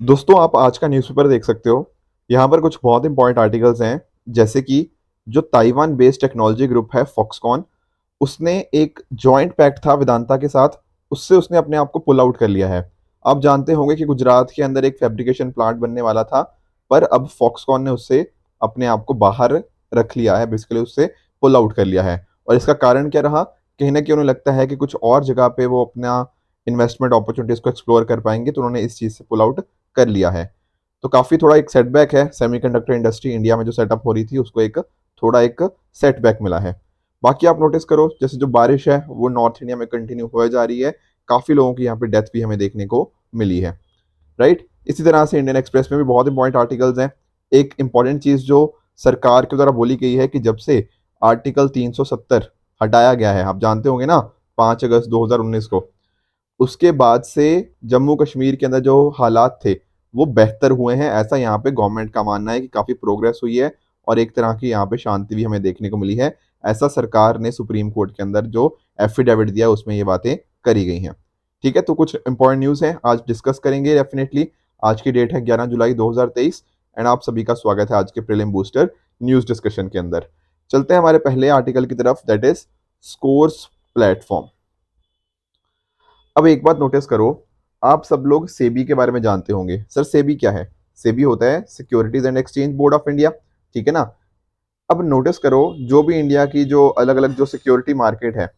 दोस्तों आप आज का न्यूज़पेपर देख सकते हो। यहाँ पर कुछ बहुत इंपॉर्टेंट आर्टिकल्स हैं, जैसे कि जो ताइवान बेस्ड टेक्नोलॉजी ग्रुप है फॉक्सकॉन, उसने एक जॉइंट पैक्ट था वेदांता के साथ, उससे उसने अपने आप को पुल आउट कर लिया है। आप जानते होंगे कि गुजरात के अंदर एक फैब्रिकेशन प्लांट बनने वाला था, पर अब फॉक्सकॉन ने उससे अपने आप को बाहर रख लिया है, बेसिकली उससे पुल आउट कर लिया है। और इसका कारण क्या रहा? कहीं ना कहीं उन्हें लगता है कि कुछ और जगह पे वो अपना इन्वेस्टमेंट अपॉर्चुनिटीज को एक्सप्लोर कर पाएंगे, तो उन्होंने इस चीज़ से पुल आउट कर लिया है। तो काफ़ी थोड़ा एक सेटबैक है, सेमीकंडक्टर इंडस्ट्री इंडिया में जो सेटअप हो रही थी उसको एक थोड़ा एक सेटबैक मिला है। बाकी आप नोटिस करो, जैसे जो बारिश है वो नॉर्थ इंडिया में कंटिन्यू हो जा रही है, काफ़ी लोगों की यहाँ पे डेथ भी हमें देखने को मिली है। राइट, इसी तरह से इंडियन एक्सप्रेस में भी बहुत इंपॉर्टेंट आर्टिकल्स हैं। एक इंपॉर्टेंट चीज़ जो सरकार के द्वारा बोली गई है कि जब से आर्टिकल 370 हटाया गया है, आप जानते होंगे ना, 5 अगस्त 2019 को, उसके बाद से जम्मू कश्मीर के अंदर जो हालात थे वो बेहतर हुए हैं। ऐसा यहाँ पे गवर्नमेंट का मानना है कि काफ़ी प्रोग्रेस हुई है और एक तरह की यहाँ पे शांति भी हमें देखने को मिली है। ऐसा सरकार ने सुप्रीम कोर्ट के अंदर जो एफिडेविट दिया है उसमें ये बातें करी गई हैं। ठीक है, तो कुछ इंपॉर्टेंट न्यूज़ है आज डिस्कस करेंगे डेफिनेटली। आज की डेट है 11 जुलाई 2023 एंड आप सभी का स्वागत है आज के प्रीलिम बूस्टर न्यूज़ डिस्कशन के अंदर। चलते हैं हमारे पहले आर्टिकल की तरफ, दैट इज स्कोर्स प्लेटफॉर्म। अब एक बात नोटिस करो, आप सब लोग सेबी के बारे में जानते होंगे। सर सेबी क्या है? सेबी होता है securities and exchange board of India. ठीक है ना। अब नोटिस करो, जो भी इंडिया की जो अलग अलग जो सिक्योरिटी मार्केट है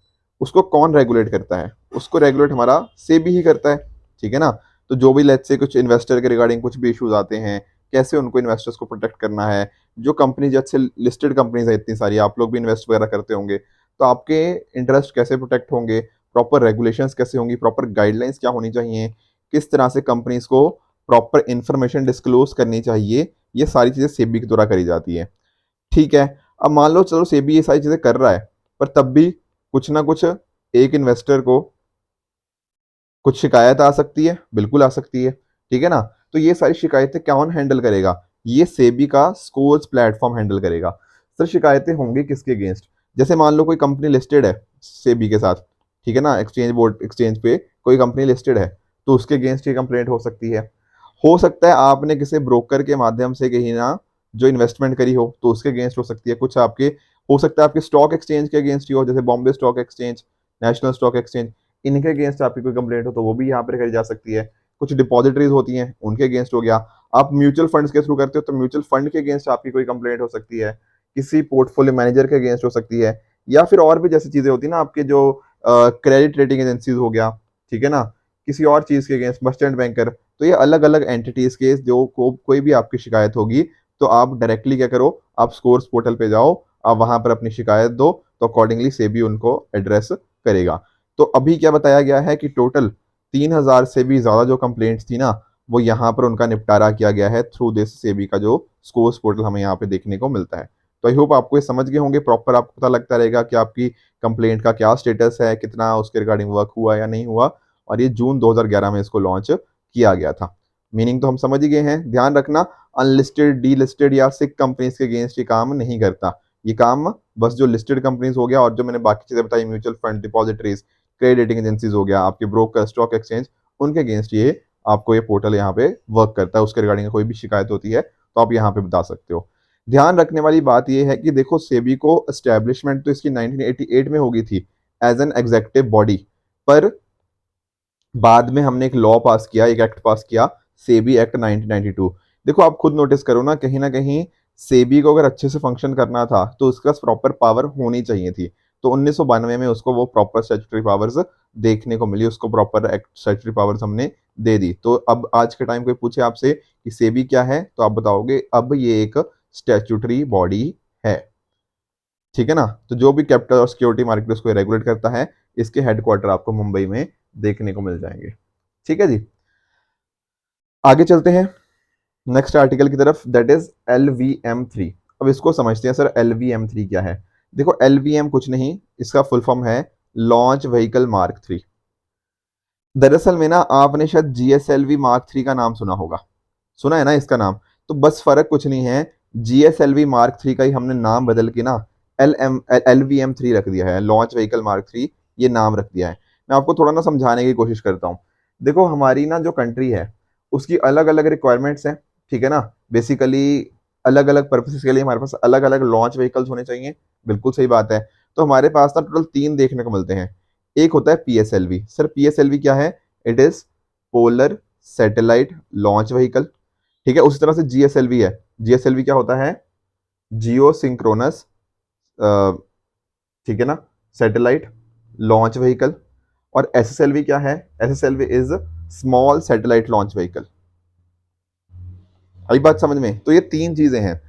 उसको कौन रेगुलेट करता है? उसको रेगुलेट हमारा सेबी ही करता है। ठीक है ना। तो जो भी लेट्स से कुछ इन्वेस्टर के रिगार्डिंग कुछ भी इश्यूज आते हैं, कैसे उनको इन्वेस्टर्स को प्रोटेक्ट करना है, जो कंपनी जैसे लिस्टेड कंपनीज है इतनी सारी, आप लोग भी इन्वेस्ट वगैरह करते होंगे, तो आपके इंटरेस्ट कैसे प्रोटेक्ट होंगे, प्रॉपर रेगुलेशंस कैसे होंगी, प्रॉपर गाइडलाइंस क्या होनी चाहिए, किस तरह से कंपनीज को प्रॉपर इंफॉर्मेशन डिस्क्लोज करनी चाहिए, ये सारी चीज़ें सेबी के द्वारा करी जाती है। ठीक है। अब मान लो चलो सेबी ये सारी चीजें कर रहा है, पर तब भी कुछ ना कुछ एक इन्वेस्टर को कुछ शिकायत आ सकती है, बिल्कुल आ सकती है। ठीक है ना। तो ये सारी शिकायतें कौन हैंडल करेगा? ये सेबी का स्कोर्स प्लेटफॉर्म हैंडल करेगा। सर शिकायतें होंगी किसके अगेंस्ट? जैसे मान लो कोई कंपनी लिस्टेड है सेबी के साथ, ठीक है ना, एक्सचेंज बोर्ड एक्सचेंज पे कोई कंपनी लिस्टेड है, तो उसके अगेंस्ट ये कंप्लेंट हो सकती है। हो सकता है आपने किसी ब्रोकर के माध्यम से कहीं ना जो इन्वेस्टमेंट करी हो तो उसके अगेंस्ट हो सकती है। कुछ आपके हो सकता है आपके स्टॉक एक्सचेंज के अगेंस्ट ही हो, जैसे Bombay stock exchange, national stock exchange, इनके अगेंस्ट आपकी कोई कंप्लेंट हो तो वो भी यहाँ पर करी जा सकती है। कुछ डिपॉजिटरीज होती हैं उनके अगेंस्ट हो गया। आप म्यूचुअल फंड्स के थ्रू करते हो तो म्यूचुअल फंड के अगेंस्ट आपकी कोई कंप्लेंट हो सकती है, किसी पोर्टफोलियो मैनेजर के अगेंस्ट हो सकती है, या फिर और भी जैसी चीजें होती है ना, आपके जो क्रेडिट रेटिंग एजेंसीज हो गया, ठीक है ना, किसी और चीज के अगेंस्ट मर्चेंट बैंकर। तो ये अलग अलग एंटिटीज के जो कोई भी आपकी शिकायत होगी, तो आप डायरेक्टली क्या करो, आप स्कोर्स पोर्टल पे जाओ, आप वहां पर अपनी शिकायत दो, तो अकॉर्डिंगली सेबी उनको एड्रेस करेगा। तो अभी क्या बताया गया है कि टोटल 3,000 से भी ज्यादा जो कंप्लेंट्स थी ना, वो यहाँ पर उनका निपटारा किया गया है थ्रू दिस सेबी का जो स्कोर्स पोर्टल हमें यहाँ पे देखने को मिलता है। तो आई होप आपको ये समझ गए होंगे प्रॉपर, आपको पता लगता रहेगा कि आपकी कंप्लेंट का क्या स्टेटस है, कितना उसके रिगार्डिंग वर्क हुआ या नहीं हुआ। और ये जून 2011 में इसको लॉन्च किया गया था। मीनिंग तो हम समझ ही गए हैं। ध्यान रखना, अनलिस्टेड डी लिस्टेड या सिक कंपनीज के अगेंस्ट ये काम नहीं करता। ये काम बस जो लिस्टेड कंपनीज हो गया और जो मैंने बाकी चीजें बताई, mutual fund, depositories, credit rating agencies हो गया, आपके ब्रोकर, स्टॉक एक्सचेंज, उनके अगेंस्ट ये आपको ये पोर्टल यहाँ पे वर्क करता है। उसके रिगार्डिंग कोई भी शिकायत होती है तो आप यहाँ पे बता सकते हो। ध्यान रखने वाली बात यह है कि देखो सेबी को एस्टेब्लिशमेंट तो इसकी 1988 में हो गई थी एज एन एग्जेक्टिव बॉडी, पर बाद में हमने एक लॉ पास किया, एक एक्ट पास किया, सेबी एक्ट 1992। देखो आप खुद नोटिस करो ना कहीं सेबी को अगर अच्छे से फंक्शन करना था तो उसके पास प्रॉपर पावर होनी चाहिए थी। तो 1992 में उसको वो प्रॉपर स्टैट्यूटरी पावर्स देखने को मिली, उसको प्रॉपर एक्ट स्टैट्यूटरी पावर्स हमने दे दी। तो अब आज के टाइम कोई पूछे आपसे कि सेबी क्या है, तो आप बताओगे अब ये एक स्टैट्यूटरी बॉडी है। ठीक है ना। तो जो भी कैपिटल और सिक्योरिटी मार्केट उसको रेगुलेट करता है, इसके हेडक्वार्टर आपको मुंबई में देखने को मिल जाएंगे। ठीक है जी। आगे चलते हैं नेक्स्ट आर्टिकल की तरफ, दैट इज LVM3। अब इसको समझते हैं, सर LVM3 क्या है? देखो LVM कुछ नहीं, इसका फुल फॉर्म है लॉन्च व्हीकल मार्क 3। दरअसल में ना आपने शायद GSLV मार्क 3 का नाम सुना होगा, सुना है ना इसका नाम? तो बस फर्क कुछ नहीं है, GSLV मार्क 3 का ही हमने नाम बदल के ना LVM3 रख दिया है, लॉन्च व्हीकल मार्क 3 ये नाम रख दिया है। मैं आपको थोड़ा ना समझाने की कोशिश करता हूँ। देखो हमारी ना जो कंट्री है उसकी अलग अलग रिक्वायरमेंट्स हैं, ठीक है ना। बेसिकली अलग अलग पर्पसेस के लिए हमारे पास अलग अलग लॉन्च व्हीकल्स होने चाहिए, बिल्कुल सही बात है। तो हमारे पास ना टोटल 3 देखने को मिलते हैं। एक होता है पीएसएलवी। सर पीएसएलवी क्या है? It is polar satellite launch vehicle, ठीक है। उसी तरह से जीएसएलवी है। जीएसएलवी क्या होता है? जियो सिंक्रोनस, ठीक है ना, सैटेलाइट लॉन्च व्हीकल। और एसएसएलवी क्या है? SSLV is small satellite launch vehicle. आई बात समझ में? तो ये 3 चीजें हैं,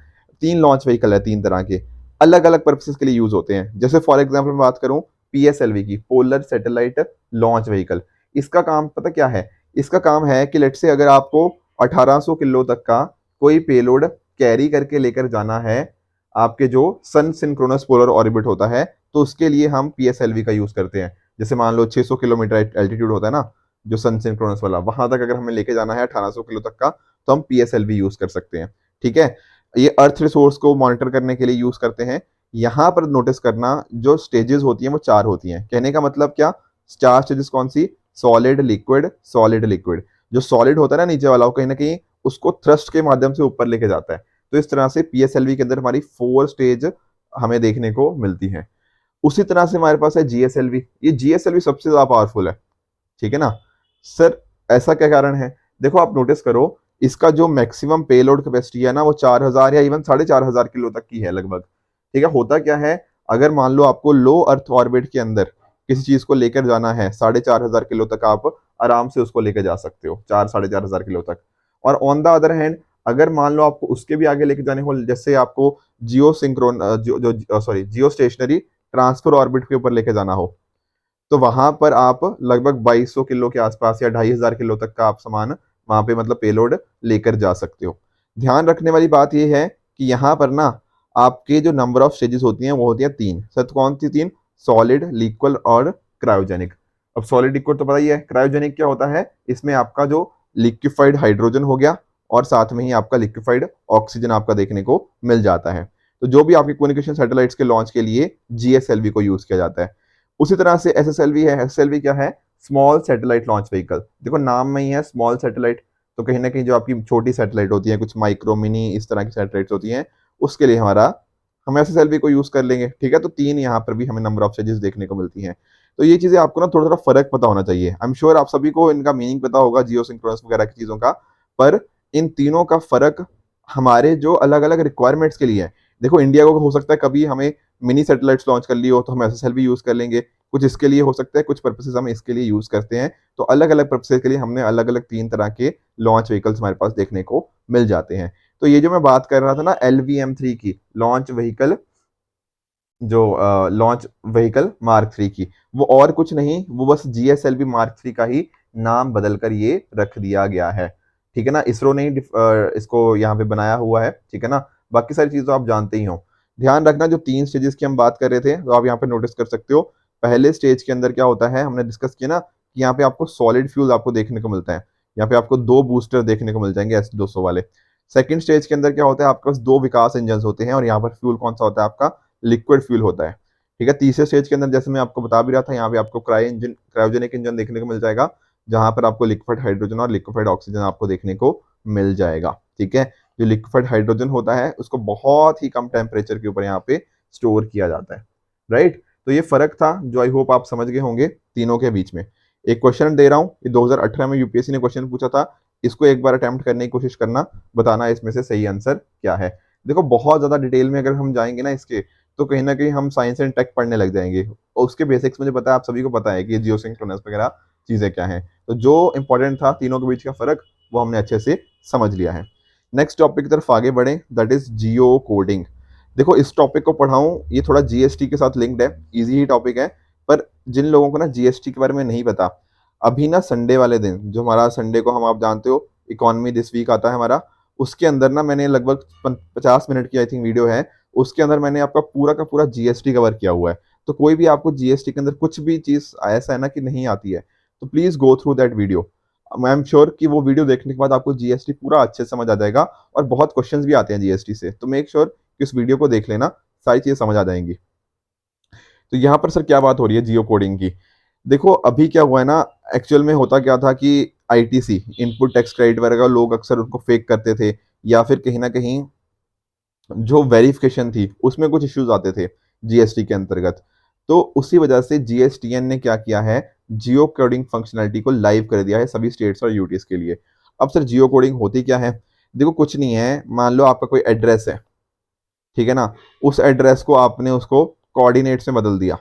3 लॉन्च व्हीकल है, 3 तरह के, अलग अलग पर्पसेस के लिए यूज होते हैं। जैसे फॉर एग्जाम्पल मैं बात करूं पीएसएलवी की, पोलर सैटेलाइट लॉन्च व्हीकल, इसका काम पता क्या है? इसका काम है कि लेट से अगर आपको 1800 किलो तक का कोई पेलोड कैरी करके लेकर जाना है, आपके जो सन सिंक्रोनस पोलर ऑर्बिट होता है, तो उसके लिए हम पीएसएलवी का यूज करते हैं। जैसे मान लो 600 किलोमीटर एल्टीट्यूड होता है ना, जो सन सिंक्रोनस वाला, वहां तक अगर हमें लेके जाना है 1800 किलो तक का, तो हम पीएसएलवी यूज कर सकते हैं, ठीक है। ये अर्थ रिसोर्स को मॉनिटर करने के लिए यूज करते हैं। यहां पर नोटिस करना, जो स्टेजेस होती हैं वो 4 होती हैं। कहने का मतलब क्या? 4 स्टेजेस कौन सी? Solid liquid solid liquid. जो सॉलिड होता है ना नीचे वाला, वो कहीं ना कहीं उसको थ्रस्ट के माध्यम से ऊपर लेके जाता है। तो इस तरह से पीएसएलवी के अंदर हमारी 4 स्टेज हमें देखने को मिलती है। उसी तरह से हमारे पास है जीएसएलवी। ये जीएसएलवी सबसे ज्यादा पावरफुल है, ठीक है ना। सर ऐसा क्या कारण है? देखो आप नोटिस करो, इसका जो मैक्सिमम पेलोड कैपेसिटी है ना, वो 4000 या इवन 4500 किलो तक की है लगभग, ठीक है। होता क्या है, अगर मान लो आपको लो अर्थ ऑर्बिट के अंदर किसी चीज को लेकर जाना है, 4500 किलो तक आप आराम से उसको लेकर जा सकते हो, 4-4500 किलो तक। और ऑन द अदर हैंड, अगर मान लो आपको उसके भी आगे लेके जाने हो, जैसे आपको जियो सिंक्रोन जो सॉरी जियो स्टेशनरी ट्रांसफर ऑर्बिट के ऊपर लेके जाना हो, तो वहां पर आप लगभग 2200 किलो के आसपास या 2500 किलो तक का आप सामान वहां पे मतलब पेलोड लेकर जा सकते हो। ध्यान रखने वाली बात यह है कि यहाँ पर ना आपके जो नंबर ऑफ स्टेजेस होती हैं वो होती हैं 3। सर कौन सी 3? सॉलिड, लिक्विड और क्रायोजेनिक। अब सॉलिड लिक्विड तो पता ही है, क्रायोजेनिक क्या होता है? इसमें आपका जो लिक्विफाइड हाइड्रोजन हो गया और साथ में ही आपका लिक्विफाइड ऑक्सीजन आपका देखने को मिल जाता है। तो जो भी आपके कम्युनिकेशन सैटेलाइट्स के लॉन्च के लिए जीएसएलवी को यूज किया जाता है। उसी तरह से एसएसएलवी है। एसएसएलवी क्या है? Small satellite launch vehicle. देखो नाम में ही है स्मॉल सैटेलाइट, तो कहीं ना कहीं जो आपकी छोटी सैटेलाइट होती है, कुछ माइक्रो मिनी इस तरह की सैटेलाइट्स होती हैं, उसके लिए हम एसएसएलवी को यूज कर लेंगे, ठीक है। तो 3 यहाँ पर भी हमें नंबर ऑफ स्टेजेस देखने को मिलती हैं। तो ये चीजें आपको ना थोड़ा थोड़ा फर्क पता होना चाहिए। आई एम श्योर आप सभी को इनका मीनिंग पता होगा जियो सिंक्रोनस वगैरह की चीजों का, पर इन तीनों का फर्क हमारे जो अलग अलग रिक्वायरमेंट्स के लिए है। देखो इंडिया को हो सकता है कभी हमें मिनी सैटेलाइट्स लॉन्च कर ली हो, तो हम एसएसएलवी यूज कर लेंगे। कुछ इसके लिए हो सकता है, कुछ पर्पसेस हम इसके लिए यूज करते हैं। तो अलग अलग पर्पसेस के लिए हमने अलग अलग 3 तरह के लॉन्च व्हीकल्स हमारे पास देखने को मिल जाते हैं। तो ये जो मैं बात कर रहा था ना LVM-3 की, लॉन्च व्हीकल, जो लॉन्च व्हीकल मार्क 3 की, वो और कुछ नहीं, वो बस जीएसएलवी मार्क 3 का ही नाम बदलकर ये रख दिया गया है, ठीक है ना। इसरो ने ही इसको यहाँ पे बनाया हुआ है, ठीक है ना। बाकी सारी चीज़ तो आप जानते ही हो। ध्यान रखना, जो 3 स्टेजेस की हम बात कर रहे थे, तो आप यहाँ पे नोटिस कर सकते हो। पहले स्टेज के अंदर क्या होता है, हमने डिस्कस किया ना कि यहाँ पे आपको सॉलिड फ्यूल आपको देखने को मिलता है। यहाँ पे आपको 2 बूस्टर देखने को मिल जाएंगे S-200 वाले। सेकंड स्टेज के अंदर क्या होता है, आपके पास 2 विकास इंजन होते हैं, और यहाँ पर फ्यूल कौन सा होता है? आपका लिक्विड फ्यूल होता है, ठीक है। तीसरे स्टेज के अंदर जैसे मैं आपको बता भी रहा था, यहाँ पे आपको क्रायोजेनिक इंजन देखने को मिल जाएगा, जहां पर आपको लिक्विड हाइड्रोजन और लिक्विड ऑक्सीजन आपको देखने को मिल जाएगा, ठीक है। जो लिक्विड हाइड्रोजन होता है उसको बहुत ही कम टेम्परेचर के ऊपर यहाँ पे स्टोर किया जाता है, राइट। तो ये फर्क था जो आई होप आप समझ गए होंगे तीनों के बीच में। एक क्वेश्चन दे रहा हूँ, ये 2018 में यूपीएससी ने क्वेश्चन पूछा था, इसको एक बार अटेम्प्ट करने की कोशिश करना, बताना इसमें से सही आंसर क्या है। देखो बहुत ज्यादा डिटेल में अगर हम जाएंगे ना इसके, तो कहीं ना कहीं हम साइंस एंड टेक पढ़ने लग जाएंगे, और उसके बेसिक्स मुझे पता है, आप सभी को पता है कि जियो सिंक्रोनस वगैरह चीजें क्या हैं। तो जो इंपॉर्टेंट था तीनों के बीच का फर्क, वो हमने अच्छे से समझ लिया है। नेक्स्ट टॉपिक की तरफ आगे बढ़े, दैट इज जियो कोडिंग। देखो इस टॉपिक को पढ़ाऊं, ये थोड़ा जीएसटी के साथ लिंक्ड है, इजी ही टॉपिक है। पर जिन लोगों को ना जीएसटी के बारे में नहीं पता, अभी ना संडे वाले दिन, जो हमारा संडे को हम आप जानते हो इकोनॉमी दिस वीक आता है हमारा, उसके अंदर ना मैंने लगभग 50 मिनट की आई थिंक वीडियो है, उसके अंदर मैंने आपका पूरा का पूरा जीएसटी कवर किया हुआ है। तो कोई भी आपको जीएसटी के अंदर कुछ भी चीज ऐसा है ना कि नहीं आती है, तो please go through that video. I am sure कि वो वीडियो देखने के बाद आपको जीएसटी पूरा अच्छे से समझ आ जाएगा, और बहुत क्वेश्चंस भी आते हैं जीएसटी से, तो मेक श्योर कि उस वीडियो को देख लेना, सारी चीजें समझ आ जाएंगी। तो यहाँ पर सर क्या बात हो रही है जियो कोडिंग की? देखो अभी क्या हुआ है ना, एक्चुअल में होता क्या था कि आईटीसी, इनपुट टैक्स क्रेडिट वगैरह, लोग अक्सर उनको फेक करते थे, या फिर कहीं ना कहीं जो वेरिफिकेशन थी उसमें कुछ इश्यूज आते थे जीएसटी के अंतर्गत। तो उसी वजह से जीएसटीएन ने क्या किया है, जियो कोडिंग फंक्शनलिटी को लाइव कर दिया है सभी स्टेट्स और यूटीज के लिए। अब सर जियो कोडिंग होती क्या है? देखो कुछ नहीं है, मान लो आपका कोई एड्रेस है, ठीक है ना, उस एड्रेस को आपने उसको कोऑर्डिनेट्स में बदल दिया,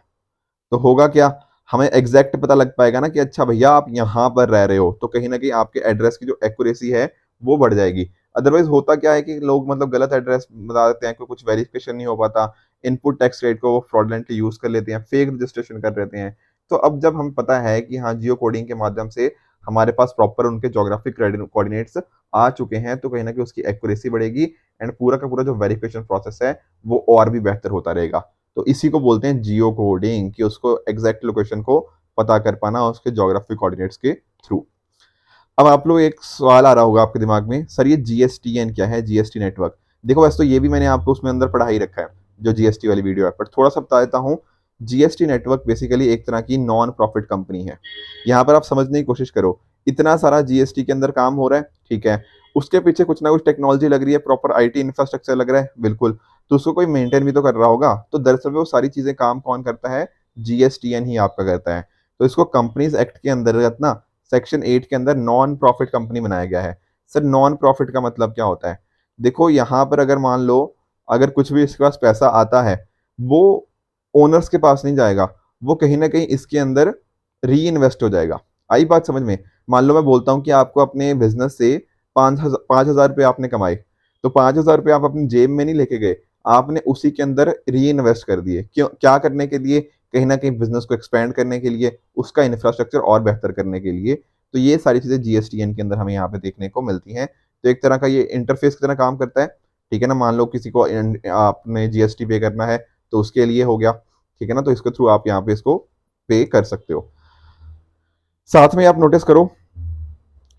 तो होगा क्या, हमें एग्जैक्ट पता लग पाएगा ना कि अच्छा भैया आप यहाँ पर रह रहे हो, तो कहीं ना कहीं आपके एड्रेस की जो एक्यूरेसी है वो बढ़ जाएगी। अदरवाइज होता क्या है कि लोग मतलब गलत एड्रेस बता देते हैं, कुछ वेरिफिकेशन नहीं हो पाता, इनपुट टैक्स रेट को वो फ्रॉडलेंटली यूज कर लेते हैं, फेक रजिस्ट्रेशन कर लेते हैं। तो अब जब हम पता है कि हाँ जियो कोडिंग के माध्यम से हमारे पास प्रॉपर उनके जोग्राफिक कोऑर्डिनेट्स आ चुके हैं, तो कहीं ना कहीं उसकी एक्यूरेसी बढ़ेगी एंड पूरा का पूरा जो वेरिफिकेशन प्रोसेस है वो और भी बेहतर होता रहेगा। तो इसी को बोलते हैं जियो कोडिंग, कि उसको एग्जैक्ट लोकेशन को पता कर पाना उसके ज्योग्राफिक कोऑर्डिनेट्स के थ्रू। अब आप लोग एक सवाल आ रहा होगा आपके दिमाग में, सर ये जीएसटीएन क्या है, जीएसटी नेटवर्क? देखो वैसे तो ये भी मैंने आपको उसमें अंदर पढ़ा ही रखा है जो जीएसटी वाली वीडियो है, पर थोड़ा सा बता देता हूँ। जीएसटी नेटवर्क बेसिकली एक तरह की नॉन प्रॉफिट कंपनी है। यहाँ पर आप समझने की कोशिश करो, इतना सारा जीएसटी के अंदर काम हो रहा है, ठीक है, उसके पीछे कुछ ना कुछ टेक्नोलॉजी लग रही है, प्रॉपर आईटी इंफ्रास्ट्रक्चर लग रहा है, बिल्कुल, तो उसको कोई मेंटेन भी तो कर रहा होगा। तो दरअसल में वो सारी चीजें काम कौन करता है, जीएसटीएन ही आपका करता है। तो इसको कंपनीज एक्ट के अंतर्गत ना सेक्शन 8 के अंदर नॉन प्रॉफिट कंपनी बनाया गया है। सर नॉन प्रॉफिट का मतलब क्या होता है? देखो यहाँ पर अगर मान लो अगर कुछ भी इसके पास पैसा आता है, वो ओनर्स के पास नहीं जाएगा, वो कहीं ना कहीं इसके अंदर री इन्वेस्ट हो जाएगा। आई बात समझ में? मान लो मैं बोलता हूँ कि आपको अपने बिजनेस से 5,000 रुपये आपने कमाए, तो 5,000 रुपये आप अपनी जेब में नहीं लेके गए, आपने उसी के अंदर री इन्वेस्ट कर दिए। क्यों? क्या करने के लिए? कहीं ना कहीं बिजनेस को एक्सपेंड करने के लिए, उसका इंफ्रास्ट्रक्चर और बेहतर करने के लिए। तो ये सारी चीजें जीएसटीएन के अंदर हमें यहाँ पे देखने को मिलती हैं। तो एक तरह का ये इंटरफेस की तरह काम करता है, ठीक है ना। मान लो किसी को आपने जीएसटी पे करना है तो उसके लिए हो गया, ठीक है ना, तो इसके थ्रू आप यहाँ पे इसको पे कर सकते हो। साथ में आप नोटिस करो,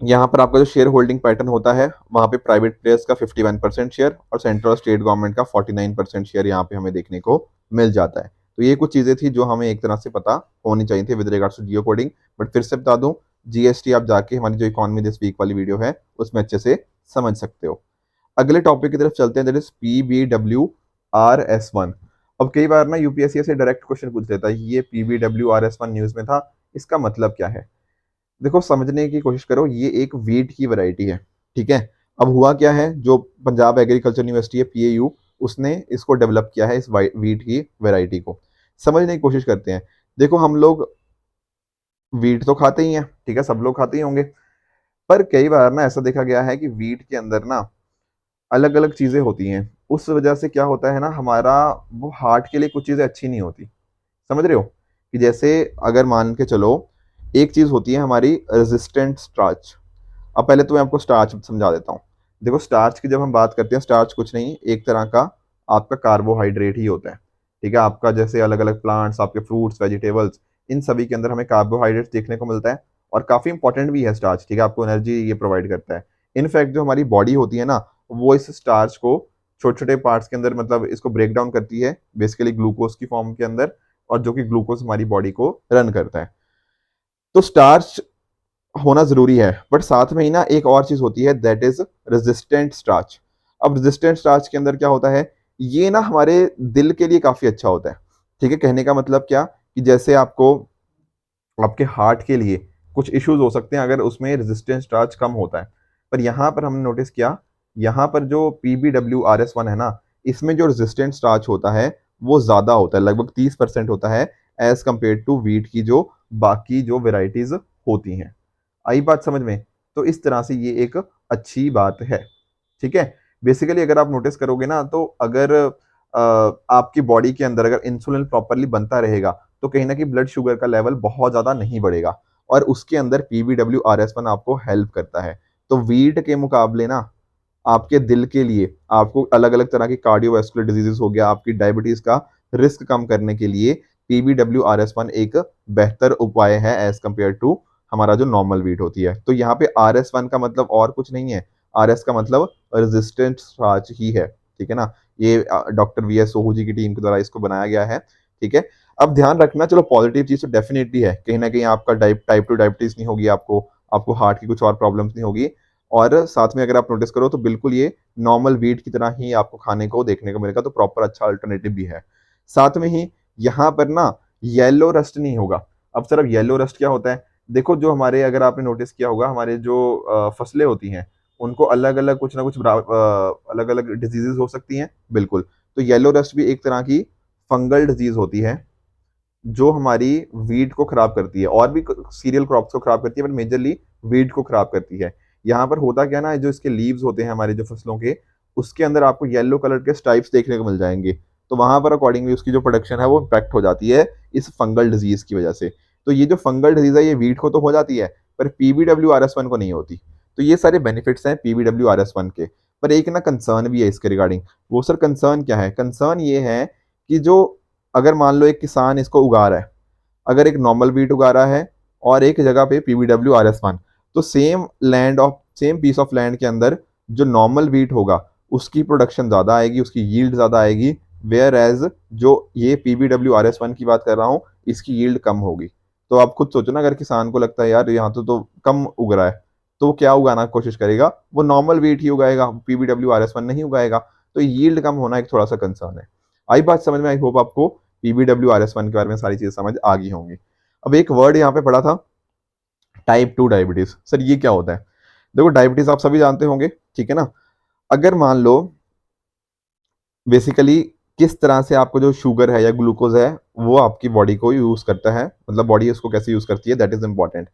यहाँ पर आपका जो शेयर होल्डिंग पैटर्न होता है, वहाँ पे प्राइवेट प्लेयर्स का 51% शेयर और सेंट्रल और स्टेट गवर्नमेंट का 49% शेयर यहाँ पे हमें देखने को मिल जाता है। तो ये कुछ चीज़ें थी जो हमें एक तरह से पता होनी चाहिए थी with regards to geo coding. But फिर से बता दूं, जीएसटी आप जाके हमारी जो इकोनॉमी दिस वीक वाली वीडियो है उसमें अच्छे से समझ सकते हो। अगले टॉपिक की तरफ चलते हैं, दैट इज PBWRS1। अब कई बार ना यूपीएससी से डायरेक्ट क्वेश्चन पूछ लेता है, ये PBWRS1 न्यूज में था, इसका मतलब क्या है? देखो समझने की कोशिश करो, ये एक वीट की वैरायटी है, ठीक है। अब हुआ क्या है, जो पंजाब एग्रीकल्चर यूनिवर्सिटी है पीएयू, उसने इसको डेवलप किया है, इस वीट की वैरायटी को। समझने की कोशिश करते हैं। देखो हम लोग वीट तो खाते ही हैं, ठीक है, सब लोग खाते ही होंगे, पर कई बार ना ऐसा देखा गया है कि वीट के अंदर ना अलग अलग चीजें होती हैं, उस वजह से क्या होता है ना, हमारा वो हार्ट के लिए कुछ चीजें अच्छी नहीं होती। समझ रहे हो? कि जैसे अगर मान के चलो, एक चीज होती है हमारी रेजिस्टेंट स्टार्च। अब पहले तो मैं आपको स्टार्च समझा देता हूँ। देखो स्टार्च की जब हम बात करते हैं, स्टार्च कुछ नहीं, एक तरह का आपका कार्बोहाइड्रेट ही होता है, ठीक है। आपका जैसे अलग अलग प्लांट्स, आपके फ्रूट्स, वेजिटेबल्स, इन सभी के अंदर हमें कार्बोहाइड्रेट्स देखने को मिलता है, और काफी इंपॉर्टेंट भी है स्टार्च, ठीक है, आपको एनर्जी ये प्रोवाइड करता है। इनफैक्ट जो हमारी बॉडी होती है ना, वो इस स्टार्च को छोटे छोटे पार्ट्स के अंदर मतलब इसको ब्रेक डाउन करती है बेसिकली ग्लूकोज की फॉर्म के अंदर, और जो कि ग्लूकोज हमारी बॉडी को रन करता है। तो स्टार्च होना जरूरी है, बट साथ में ही ना एक और चीज होती है, दैट इज रेजिस्टेंट स्टार्च। अब रेजिस्टेंट स्टार्च के अंदर क्या होता है, ये ना हमारे दिल के लिए काफी अच्छा होता है, ठीक है। कहने का मतलब क्या, कि जैसे आपको आपके हार्ट के लिए कुछ इश्यूज हो सकते हैं अगर उसमें रेजिस्टेंस स्टार्च कम होता है, पर यहाँ पर हमने नोटिस किया, यहाँ पर जो PBWRS1 है ना, इसमें जो रेजिस्टेंट स्टार्च होता है वो ज्यादा होता है, लगभग 30% होता है, एज कम्पेयर टू वीट की जो बाकी जो वेराइटीज होती हैं। आई बात समझ में? तो इस तरह से ये एक अच्छी बात है, ठीक है। बेसिकली अगर आप नोटिस करोगे ना, तो अगर आपकी बॉडी के अंदर अगर इंसुलिन प्रॉपरली बनता रहेगा, तो कहीं ना कहीं ब्लड शुगर का लेवल बहुत ज्यादा नहीं बढ़ेगा, और उसके अंदर PBWRS1 आपको हेल्प करता है। तो वीट के मुकाबले ना आपके दिल के लिए, आपको अलग अलग तरह की कार्डियोवास्कुलर डिजीजेस हो गया, आपकी डायबिटीज का रिस्क कम करने के लिए PBWRS1 एक बेहतर उपाय है एज कम्पेयर टू हमारा जो नॉर्मल वीट होती है। तो यहाँ पे RS1 का मतलब और कुछ नहीं है, RS का मतलब रेजिस्टेंट स्टार्च ही है, ठीक है ना। ये डॉक्टर VS सोहू जी की टीम के द्वारा इसको बनाया गया है, ठीक है। अब ध्यान रखना, चलो पॉजिटिव चीज तो डेफिनेटली है, कहीं ना कहीं आपका टाइप 2 डायबिटीज नहीं होगी आपको, आपको हार्ट की कुछ और प्रॉब्लम्स नहीं होगी। और साथ में अगर आप नोटिस करो तो बिल्कुल ये नॉर्मल वीट की तरह ही आपको खाने को देखने को मिलेगा, तो प्रॉपर अच्छा अल्टरनेटिव भी है। साथ में ही यहाँ पर ना येलो रस्ट नहीं होगा। अब सर अब येलो रस्ट क्या होता है? देखो जो हमारे, अगर आपने नोटिस किया होगा, हमारे जो फसलें होती हैं उनको अलग अलग कुछ ना कुछ अलग अलग डिजीजेज हो सकती हैं, बिल्कुल। तो येलो रस्ट भी एक तरह की फंगल डिजीज होती है जो हमारी वीट को खराब करती है, और भी सीरियल क्रॉप्स को खराब करती है, बट मेजरली वीट को खराब करती है। यहाँ पर होता क्या ना, जो इसके लीव्स होते हैं हमारे जो फसलों के, उसके अंदर आपको येलो कलर के स्ट्राइप्स देखने को मिल जाएंगे। तो वहां पर अकॉर्डिंगली उसकी जो प्रोडक्शन है वो इम्पैक्ट हो जाती है इस फंगल डिजीज की वजह से। तो ये जो फंगल डिजीज है ये वीट को तो हो जाती है, पर PBWRS1 को नहीं होती। तो ये सारे बेनिफिट्स हैं PBWRS1 के। पर एक ना कंसर्न भी है इसके रिगार्डिंग। वो सर कंसर्न क्या है? कंसर्न ये है कि जो, अगर मान लो एक किसान इसको उगा रहा है, अगर एक नॉर्मल वीट उगा रहा है और एक जगह पे PBWRS1, तो सेम पीस ऑफ लैंड के अंदर जो नॉर्मल वीट होगा उसकी प्रोडक्शन ज़्यादा आएगी, उसकी यील्ड ज़्यादा आएगी। वेयर एज जो ये PBWRS1 की बात कर रहा हूँ, इसकी यील्ड कम होगी। तो आप खुद सोचो ना, अगर किसान को लगता है यार यहाँ तो कम उग रहा है, तो वो क्या उगाना कोशिश करेगा? वो नॉर्मल वीट ही उगाएगा, PBWRS1 नहीं उगाएगा। तो यील्ड कम होना एक थोड़ा सा कंसर्न है। आई बात समझ में? आई होप आपको PBWRS1 के बारे में सारी चीजें समझ आ गई होंगी। अब एक वर्ड यहाँ पे पढ़ा था, टाइप 2 डायबिटीज। सर ये क्या होता है? देखो डायबिटीज आप सभी जानते होंगे, ठीक है ना। अगर मान लो बेसिकली किस तरह से आपको जो शुगर है या ग्लूकोज है वो आपकी बॉडी को यूज करता है, मतलब बॉडी उसको कैसे यूज करती है, दैट इज इंपॉर्टेंट।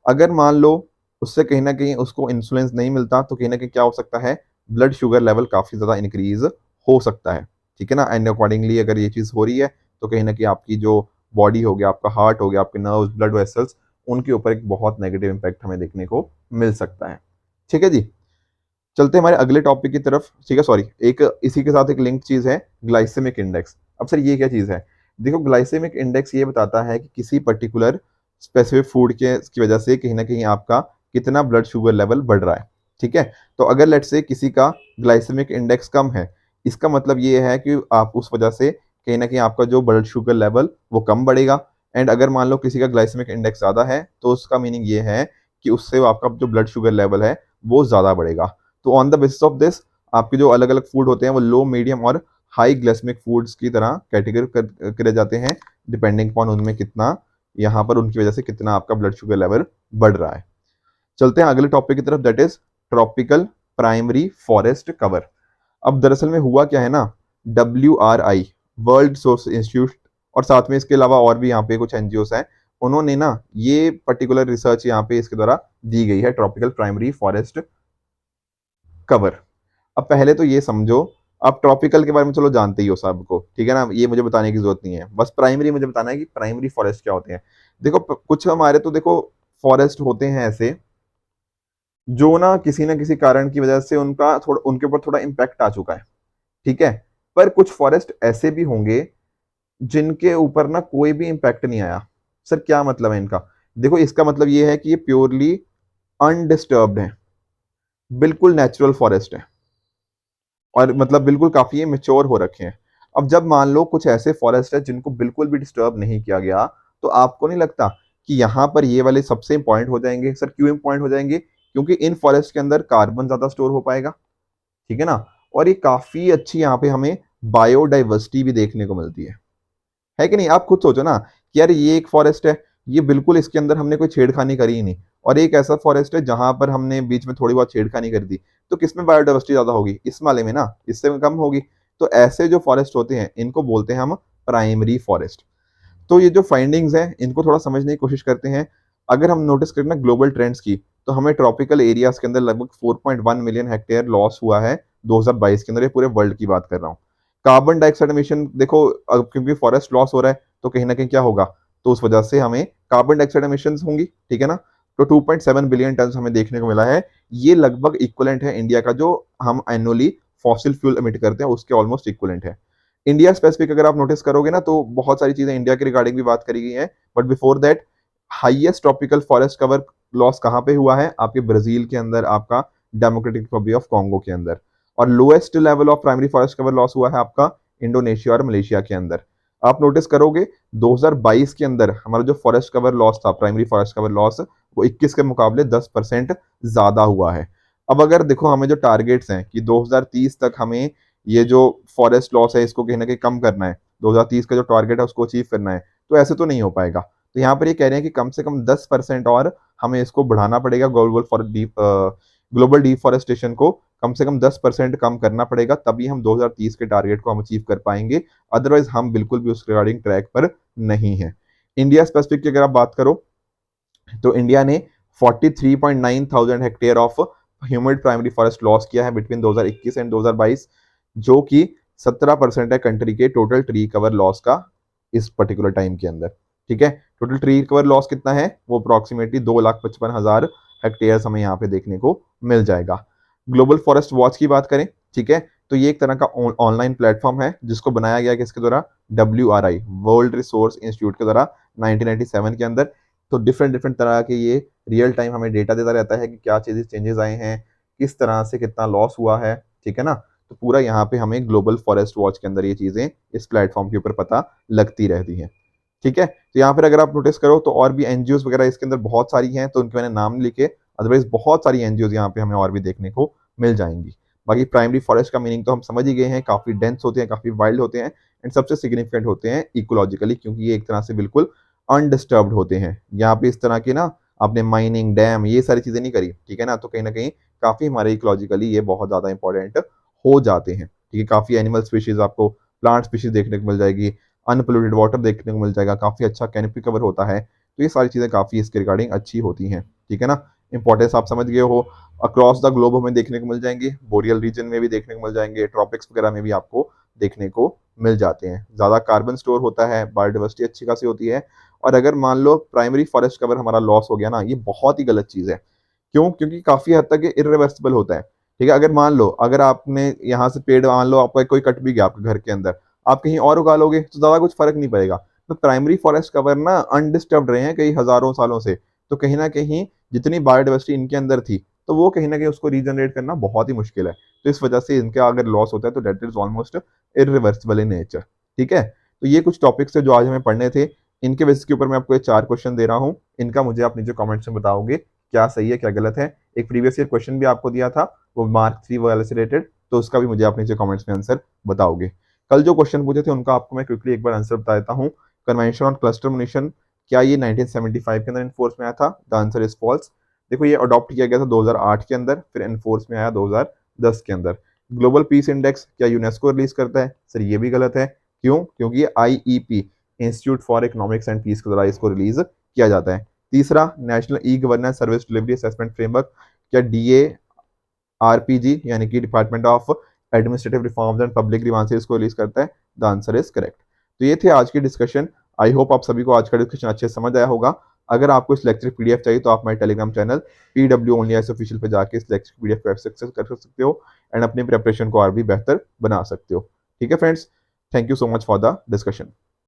अगर मान लो उससे कहीं ना कहीं उसको इंसुलिन नहीं मिलता, तो कहीं ना कहीं क्या हो सकता है, ब्लड शुगर लेवल काफी ज्यादा इंक्रीज हो सकता है, ठीक है ना। एंड अकॉर्डिंगली अगर ये चीज हो रही है तो कहीं ना कहीं आपकी जो बॉडी हो गया, आपका हार्ट हो गया, आपके नर्व्स, ब्लड वेसल्स, उनके ऊपर एक बहुत नेगेटिव इंपैक्ट हमें देखने को मिल सकता है। ठीक है जी, चलते हैं हमारे अगले टॉपिक की तरफ। ठीक है, सॉरी, एक इसी के साथ एक लिंक चीज है, ग्लाइसेमिक इंडेक्स। अब सर ये क्या चीज है? देखो ग्लाइसेमिक इंडेक्स ये बताता है कि किसी पर्टिकुलर स्पेसिफिक फूड के की वजह से कहीं ना कहीं आपका कितना ब्लड शुगर लेवल बढ़ रहा है। ठीक है, तो अगर लेट से किसी का ग्लाइसेमिक इंडेक्स कम है, इसका मतलब ये है कि आप उस वजह से कहीं ना कहीं आपका जो ब्लड शुगर लेवल वो कम बढ़ेगा। एंड अगर मान लो किसी का ग्लाइसेमिक इंडेक्स ज्यादा है, तो उसका मीनिंग ये है कि उससे आपका जो ब्लड शुगर लेवल है वो ज्यादा बढ़ेगा। तो on the basis of this आपके जो अलग अलग फूड होते हैं वो लो, मीडियम और हाई ग्लाइसेमिक फूड्स की तरह कैटेगरी करे जाते हैं, डिपेंडिंग अपॉन उनमें कितना, यहाँ पर उनकी वजह से कितना आपका ब्लड शुगर लेवल बढ़ रहा है। चलते हैं अगले टॉपिक की तरफ, that is tropical primary forest cover. अब दरअसल में हुआ क्या है ना, WRI, वर्ल्ड सोर्स इंस्टीट्यूट, और साथ में इसके अलावा और भी यहाँ पे कुछ एनजीओस हैं, उन्होंने ना ये पर्टिकुलर रिसर्च यहाँ पे इसके द्वारा दी गई है, ट्रॉपिकल प्राइमरी फॉरेस्ट कवर। अब पहले तो ये समझो, आप ट्रॉपिकल के बारे में चलो जानते ही हो सबको, ठीक है ना, ये मुझे बताने की जरूरत नहीं है, बस प्राइमरी मुझे बताना है कि प्राइमरी फॉरेस्ट क्या होते हैं। देखो कुछ हमारे तो देखो फॉरेस्ट होते हैं ऐसे जो ना किसी कारण की वजह से उनका थोड़ा, उनके ऊपर थोड़ा इम्पैक्ट आ चुका है, ठीक है। पर कुछ फॉरेस्ट ऐसे भी होंगे जिनके ऊपर ना कोई भी इम्पैक्ट नहीं आया। सर क्या मतलब है इनका? देखो इसका मतलब ये है कि ये प्योरली अनडिस्टर्ब्ड है, बिल्कुल नेचुरल फॉरेस्ट है, और मतलब बिल्कुल काफी मेच्योर हो रखे हैं। अब जब मान लो कुछ ऐसे फॉरेस्ट है जिनको बिल्कुल भी डिस्टर्ब नहीं किया गया, तो आपको नहीं लगता कि यहाँ पर ये वाले सबसे इंपॉर्टेंट हो जाएंगे? सर क्यों इंपॉर्टेंट हो जाएंगे? क्योंकि इन फॉरेस्ट के अंदर कार्बन ज्यादा स्टोर हो पाएगा, ठीक है ना, और ये काफी अच्छी यहाँ पे हमें बायोडाइवर्सिटी भी देखने को मिलती है कि नहीं? आप खुद सोचो ना कि यार ये एक फॉरेस्ट है, ये बिल्कुल इसके अंदर हमने कोई छेड़खानी करी ही नहीं, और एक ऐसा फॉरेस्ट है जहां पर हमने बीच में थोड़ी बहुत छेड़खानी कर दी, तो किसमें बायोडाइवर्सिटी ज्यादा होगी? इस वाले में ना, इससे कम होगी। तो ऐसे जो फॉरेस्ट होते हैं इनको बोलते हैं हम प्राइमरी फॉरेस्ट। तो ये जो फाइंडिंग्स हैं इनको थोड़ा समझने की कोशिश करते हैं। अगर हम नोटिस करें ना ग्लोबल ट्रेंड्स की, तो हमें ट्रॉपिकल एरियाज के अंदर लगभग 4.1 मिलियन हेक्टेयर लॉस हुआ है 2022 के अंदर, ये पूरे वर्ल्ड की बात कर रहा हूँ। कार्बन डाइऑक्साइड एमिशन देखो, क्योंकि फॉरेस्ट लॉस हो रहा है तो कहीं ना कहीं क्या होगा, तो उस वजह से हमें कार्बन डाइऑक्साइड एमिशन होंगी, ठीक है ना। तो 2.7 बिलियन टन हमें देखने को मिला है। ये लगभग इक्वलेंट है इंडिया का जो हम एनुअली फॉसिल फ्यूल एमिट करते हैं उसके ऑलमोस्ट इक्वलेंट है। इंडिया स्पेसिफिक अगर आप नोटिस करोगे ना, तो बहुत सारी चीजें इंडिया के रिगार्डिंग भी बात करी गई है, but before that highest tropical forest cover loss कहाँ पे हुआ है? आपके ब्राजील के अंदर, आपका डेमोक्रेटिक रिपब्लिक ऑफ कॉन्गो के अंदर। और lowest level of primary forest cover loss हुआ है आपका इंडोनेशिया और मलेशिया के अंदर। आप नोटिस करोगे 2022 के अंदर हमारा जो फॉरेस्ट कवर लॉस था, प्राइमरी फॉरेस्ट कवर लॉस, वो 21 के मुकाबले 10% ज़्यादा हुआ है। अब अगर देखो हमें जो टारगेट्स हैं कि 2030 तक हमें ये जो फॉरेस्ट लॉस है इसको कहीं न कहीं कम करना है, 2030 का जो टारगेट है उसको अचीव करना है, तो ऐसे तो नहीं हो पाएगा। तो यहाँ पर ये कह रहे हैं कि कम से कम 10% और हमें इसको बढ़ाना पड़ेगा, ग्लोबल डिफॉरेस्टेशन को कम से कम 10% कम करना पड़ेगा, तभी हम 2030 के टारगेट को हम अचीव कर पाएँगे। अदरवाइज़ हम बिल्कुल भी उस रिगार्डिंग ट्रैक पर नहीं हैं। इंडिया स्पेसिफिक की अगर आप बात करो, तो इंडिया ने 43.9 thousand hectare of humid primary forest loss किया है बिटवीन 2021 एंड 2022, जो कि 17% है कंट्री के टोटल ट्री कवर लॉस का इस पर्टिकुलर टाइम के अंदर। ठीक है, टोटल ट्री कवर लॉस कितना है, वो अप्रॉक्सीमेटली 2,55,000 हेक्टेयर हमें यहाँ पे देखने को मिल जाएगा। ग्लोबल फॉरेस्ट वॉच की बात करें, ठीक है, तो ये एक तरह का ऑनलाइन प्लेटफॉर्म है जिसको बनाया गया किसके द्वारा, WRI वर्ल्ड रिसोर्स इंस्टीट्यूट के द्वारा 1997 के अंदर। तो डिफरेंट डिफरेंट तरह के ये रियल टाइम हमें डेटा देता रहता है कि क्या चीज़ें चेंजेस आए हैं, किस तरह से कितना लॉस हुआ है, ठीक है ना। तो पूरा यहाँ पे हमें ग्लोबल फॉरेस्ट वॉच के अंदर ये चीज़ें इस प्लेटफॉर्म के ऊपर पता लगती रहती हैं। ठीक है, तो यहाँ पर अगर आप नोटिस करो तो और भी एनजीओ वगैरह इसके अंदर बहुत सारी हैं, तो उनके मैंने नाम लिखे, अदरवाइज बहुत सारी एनजीओ यहाँ पे हमें और भी देखने को मिल जाएंगी। बाकी प्राइमरी फॉरेस्ट का मीनिंग तो हम समझ ही गए हैं, काफ़ी डेंस होते हैं, काफ़ी वाइल्ड होते हैं, एंड सबसे सिग्निफिकेंट होते हैं इकोलॉजिकली, क्योंकि ये एक तरह से बिल्कुल अनडिस्टर्ब्ड होते हैं। यहाँ पे इस तरह की ना आपने माइनिंग, डैम, ये सारी चीज़ें नहीं करी, ठीक है ना, तो कहीं ना कहीं काफ़ी हमारे इकोलॉजिकली ये बहुत ज़्यादा इंपॉर्टेंट हो जाते हैं। ठीक है, काफ़ी एनिमल स्पीशीज़ आपको, प्लांट स्पीशीज़ देखने को मिल जाएगी, अनपोल्यूटेड वाटर देखने को मिल जाएगा, काफ़ी अच्छा कैनोपी कवर होता है, तो ये सारी चीज़ें काफ़ी इसके रिगार्डिंग अच्छी होती हैं। ठीक है ना, इंपॉर्टेंस आप समझ गए हो। अक्रॉस द ग्लोब हमें देखने को मिल जाएंगे, बोरियल रीजन में भी देखने को मिल जाएंगे, ट्रॉपिक्स वगैरह में भी आपको देखने को मिल जाते हैं। ज़्यादा कार्बन स्टोर होता है, बायोडाइवर्सिटी अच्छी खासी होती है। और अगर मान लो प्राइमरी फॉरेस्ट कवर हमारा लॉस हो गया ना, ये बहुत ही गलत चीज़ है। क्यों? क्योंकि काफ़ी हद तक ये इर्रिवर्सिबल होता है। ठीक है, अगर मान लो अगर आपने यहाँ से पेड़, मान लो आपका कोई कट भी गया आपके घर के अंदर, आप कहीं और उगा लोगे तो ज़्यादा कुछ फ़र्क नहीं पड़ेगा। तो प्राइमरी फॉरेस्ट कवर ना अनडिस्टर्ब्ड रहे हैं कई हज़ारों सालों से, तो कहीं न कहीं जितनी बायोडाइवर्सिटी इनके अंदर थी, तो वो कहीं न कहीं उसको रीजनरेट करना बहुत ही मुश्किल है। तो इस वजह से इनका अगर लॉस होता है तो that is almost irreversible in nature. ठीक है? तो ये कुछ टॉपिक्स थे जो आज हमें पढ़ने थे। इनके बेसिस के ऊपर मैं आपको ये 4 क्वेश्चन दे रहा हूँ। इनका मुझे आप नीचे कमेंट्स में बताओगे क्या सही है, क्या गलत है। एक प्रीवियस ईयर क्वेश्चन भी आपको दिया था, वो मार्क 3 वाले से रिलेटेड, तो उसका भी मुझे आप नीचे कमेंट्स में आंसर बताओगे। कल जो क्वेश्चन पूछे थे उनका आपको मैं क्विकली एक बार आंसर बता देता हूँ। कन्वेंशन ऑन क्लस्टर म्यूनिशन, क्या ये 1975 के अंदर एनफोर्स में आया था? The answer is false. देखो ये अडॉप्ट किया गया था 2008 के अंदर, फिर एनफोर्स में आया 2010 के अंदर। ग्लोबल पीस इंडेक्स क्या यूनेस्को रिलीज करता है? सर ये भी गलत है। क्यों? क्योंकि ये IEP, institute for economics and peace के द्वारा इसको रिलीज किया जाता है। तीसरा, national e governance service delivery assessment framework, क्या DARPG यानी कि department of administrative reforms and public grievances को रिलीज करता है? The answer is correct. तो ये थे आज की डिस्कशन। आई होप आप सभी को आज का डिस्कशन अच्छे से समझ आया होगा। अगर आपको इस लेक्चर PDF चाहिए तो आप हमारे Telegram channel PW only IAS official पे जाके इस लेक्चर PDF को एक्सेस कर सकते हो एंड अपनी प्रिपरेशन को और भी बेहतर बना सकते हो। ठीक है friends, thank you so much for the discussion.